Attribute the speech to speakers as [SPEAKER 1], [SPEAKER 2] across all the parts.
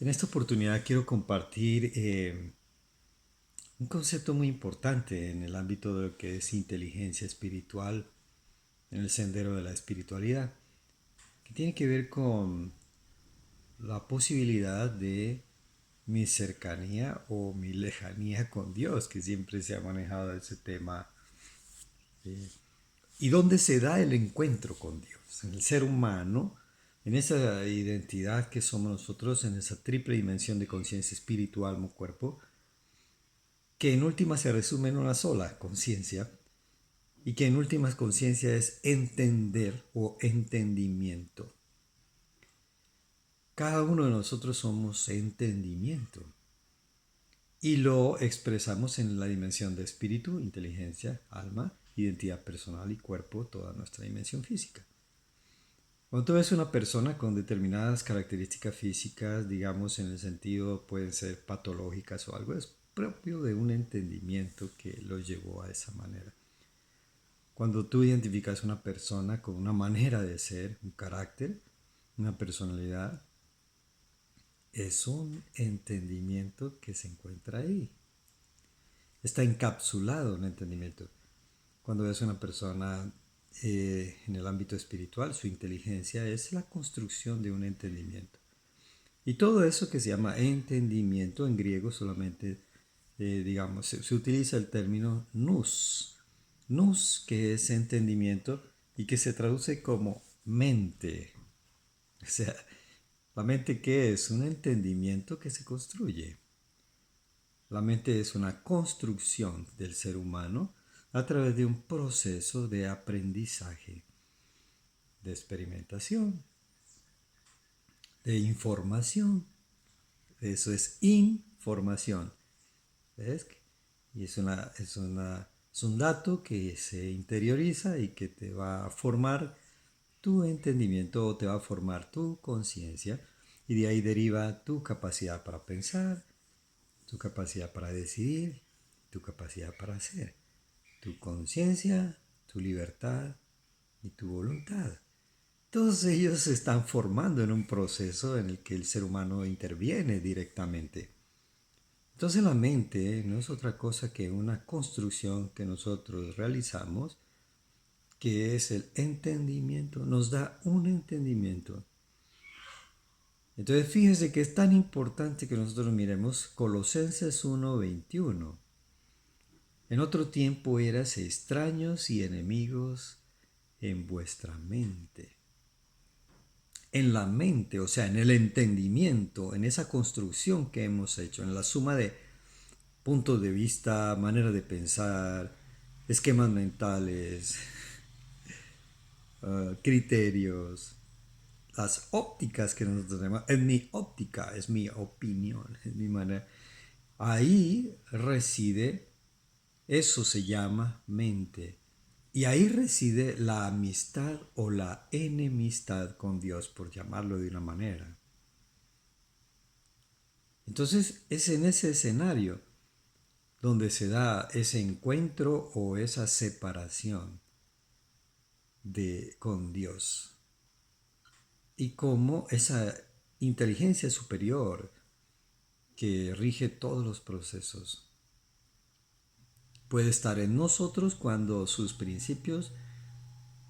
[SPEAKER 1] En esta oportunidad quiero compartir un concepto muy importante en el ámbito de lo que es inteligencia espiritual, en el sendero de la espiritualidad, que tiene que ver con la posibilidad de mi cercanía o mi lejanía con Dios, que siempre se ha manejado ese tema, y dónde se da el encuentro con Dios, en el ser humano, en esa identidad que somos nosotros, en esa triple dimensión de conciencia espiritual, alma, cuerpo, que en última se resume en una sola conciencia y que en últimas conciencia es entender o entendimiento. Cada uno de nosotros somos entendimiento y lo expresamos en la dimensión de espíritu, inteligencia, alma, identidad personal y cuerpo, toda nuestra dimensión física. Cuando tú ves una persona con determinadas características físicas, digamos en el sentido pueden ser patológicas o algo, es propio de un entendimiento que lo llevó a esa manera. Cuando tú identificas una persona con una manera de ser, un carácter, una personalidad, es un entendimiento que se encuentra ahí. Está encapsulado en entendimiento. Cuando ves una persona en el ámbito espiritual, su inteligencia es la construcción de un entendimiento. Y todo eso que se llama entendimiento en griego solamente, digamos, se utiliza el término nous. Nous, que es entendimiento y que se traduce como mente. O sea, la mente ¿qué es? Un entendimiento que se construye. La mente es una construcción del ser humano a través de un proceso de aprendizaje, de experimentación, de información. Eso es información. ¿Ves? Y es un dato que se interioriza y que te va a formar tu entendimiento o te va a formar tu conciencia y de ahí deriva tu capacidad para pensar, tu capacidad para decidir, tu capacidad para hacer, tu conciencia, tu libertad y tu voluntad. Todos ellos se están formando en un proceso en el que el ser humano interviene directamente. Entonces la mente no es otra cosa que una construcción que nosotros realizamos, que es el entendimiento, nos da un entendimiento. Entonces fíjese que es tan importante que nosotros miremos Colosenses 1:21. En otro tiempo eras extraños y enemigos en vuestra mente. En la mente, o sea, en el entendimiento, en esa construcción que hemos hecho, en la suma de puntos de vista, manera de pensar, esquemas mentales, criterios, las ópticas que nosotros tenemos. Es mi óptica, es mi opinión, es mi manera. Ahí reside, eso se llama mente. Y ahí reside la amistad o la enemistad con Dios, por llamarlo de una manera. Entonces es en ese escenario donde se da ese encuentro o esa separación con Dios. Y cómo esa inteligencia superior que rige todos los procesos puede estar en nosotros cuando sus principios,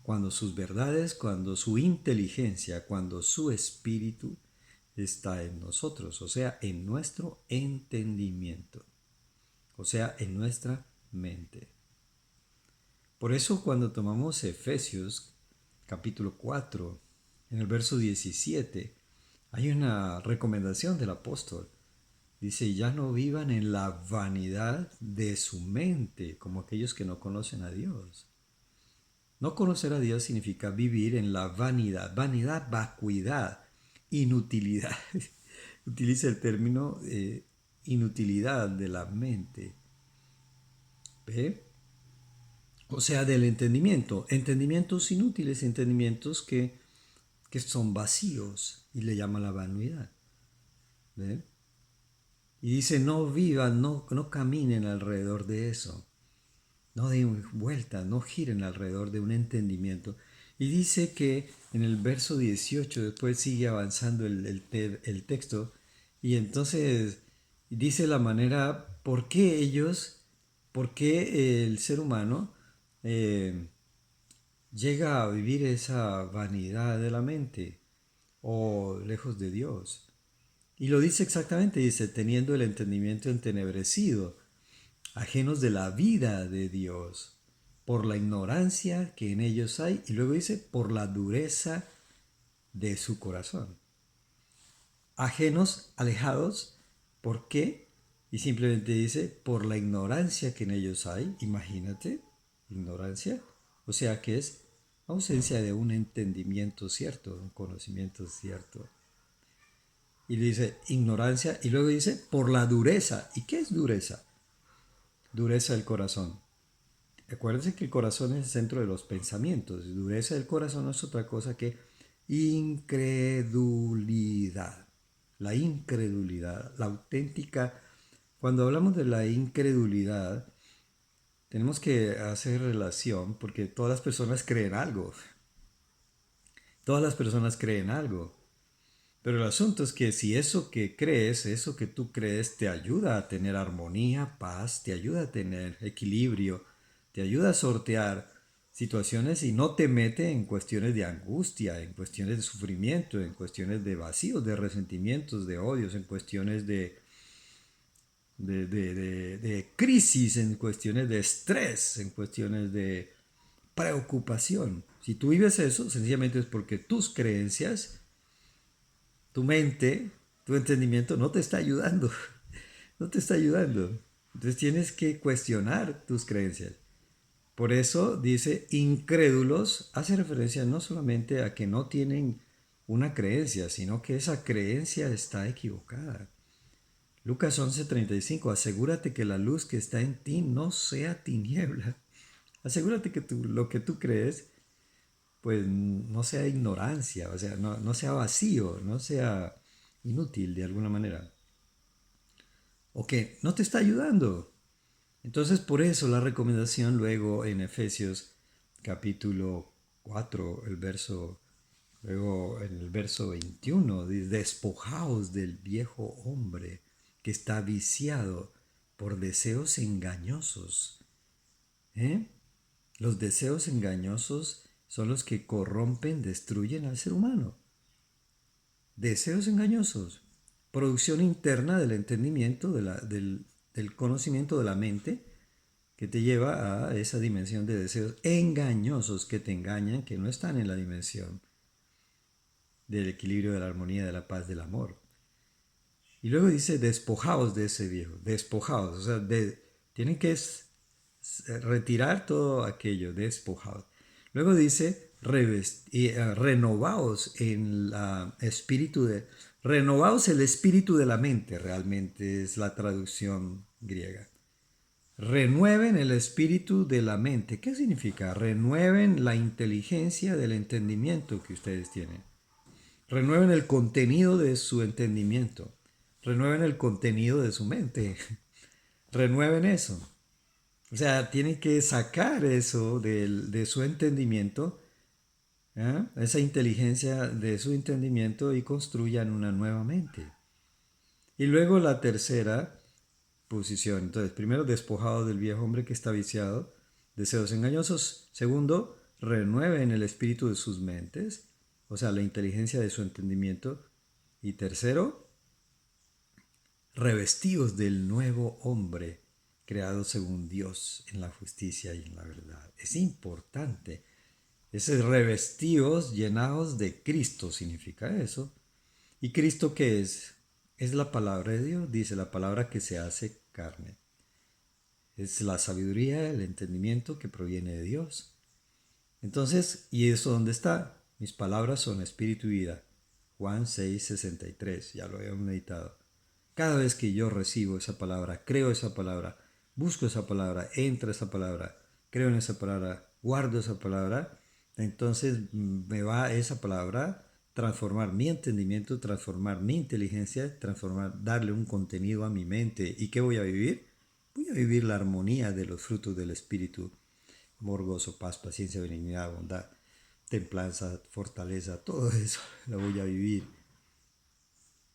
[SPEAKER 1] cuando sus verdades, cuando su inteligencia, cuando su espíritu está en nosotros, o sea, en nuestro entendimiento, o sea, en nuestra mente. Por eso cuando tomamos Efesios capítulo 4, en el verso 17, hay una recomendación del apóstol. Dice, ya no vivan en la vanidad de su mente, como aquellos que no conocen a Dios. No conocer a Dios significa vivir en la vanidad, vanidad, vacuidad, inutilidad. Utiliza el término inutilidad de la mente. ¿Ve? O sea, del entendimiento. Entendimientos inútiles, entendimientos que son vacíos y le llama la vanidad. ¿Ve? Y dice, no vivan, no caminen alrededor de eso. No den vuelta, no giren alrededor de un entendimiento. Y dice que en el verso 18, después sigue avanzando el texto, Y entonces dice la manera, por qué el ser humano eh, llega a vivir esa vanidad de la mente o lejos de Dios. Y lo dice exactamente, dice, teniendo el entendimiento entenebrecido, ajenos de la vida de Dios, por la ignorancia que en ellos hay, y luego dice, por la dureza de su corazón. Ajenos, alejados, ¿por qué? Y simplemente dice, por la ignorancia que en ellos hay, imagínate, ignorancia, o sea que es ausencia de un entendimiento cierto, un conocimiento cierto. Y dice ignorancia, y luego dice por la dureza. ¿Y qué es dureza? Dureza del corazón. Acuérdense que el corazón es el centro de los pensamientos. Dureza del corazón no es otra cosa que incredulidad. La incredulidad, la auténtica. Cuando hablamos de la incredulidad, tenemos que hacer relación porque todas las personas creen algo. Todas las personas creen algo. Pero el asunto es que si eso que crees, eso que tú crees, te ayuda a tener armonía, paz, te ayuda a tener equilibrio, te ayuda a sortear situaciones y no te mete en cuestiones de angustia, en cuestiones de sufrimiento, en cuestiones de vacíos, de resentimientos, de odios, en cuestiones de crisis, en cuestiones de estrés, en cuestiones de preocupación. Si tú vives eso, sencillamente es porque tus creencias, tu mente, tu entendimiento no te está ayudando. No te está ayudando. Entonces tienes que cuestionar tus creencias. Por eso dice incrédulos, hace referencia no solamente a que no tienen una creencia, sino que esa creencia está equivocada. Lucas 11:35, asegúrate que la luz que está en ti no sea tiniebla. Asegúrate que lo que tú crees, pues no sea ignorancia, o sea, no sea vacío, no sea inútil de alguna manera. O que no te está ayudando. Entonces, por eso la recomendación luego en Efesios capítulo 4, luego en el verso 21, dice, despojaos del viejo hombre que está viciado por deseos engañosos. ¿Eh? Los deseos engañosos son los que corrompen, destruyen al ser humano. Deseos engañosos. Producción interna del entendimiento, del conocimiento de la mente, que te lleva a esa dimensión de deseos engañosos que te engañan, que no están en la dimensión del equilibrio, de la armonía, de la paz, del amor. Y luego dice, despojaos de ese viejo, despojaos, o sea, tienen que retirar todo aquello, despojaos. Luego dice, renovaos en la espíritu renovaos el espíritu de la mente, realmente es la traducción griega. Renueven el espíritu de la mente. ¿Qué significa? Renueven la inteligencia del entendimiento que ustedes tienen. Renueven el contenido de su entendimiento. Renueven el contenido de su mente. Renueven eso. O sea, tienen que sacar eso de su entendimiento, ¿eh? Esa inteligencia de su entendimiento y construyan una nueva mente. Y luego la tercera posición. Entonces, primero, despojado del viejo hombre que está viciado, deseos engañosos. Segundo, renueven el espíritu de sus mentes, o sea, la inteligencia de su entendimiento. Y tercero, revestidos del nuevo hombre, creado según Dios en la justicia y en la verdad. Es importante. Ese revestidos, llenados de Cristo, significa eso. ¿Y Cristo qué es? Es la palabra de Dios, dice la palabra que se hace carne. Es la sabiduría, el entendimiento que proviene de Dios. Entonces, ¿y eso dónde está? Mis palabras son espíritu y vida. Juan 6:63, ya lo habíamos meditado. Cada vez que yo recibo esa palabra, creo esa palabra, busco esa palabra, entra esa palabra, creo en esa palabra, guardo esa palabra, entonces me va esa palabra transformar mi entendimiento, transformar mi inteligencia, darle un contenido a mi mente. ¿Y qué voy a vivir? Voy a vivir la armonía de los frutos del Espíritu. Amor, gozo, paz, paciencia, benignidad, bondad, templanza, fortaleza, todo eso lo voy a vivir.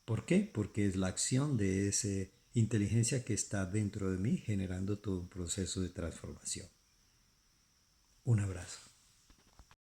[SPEAKER 1] ¿Por qué? Porque es la acción de esa inteligencia que está dentro de mí generando todo un proceso de transformación. Un abrazo.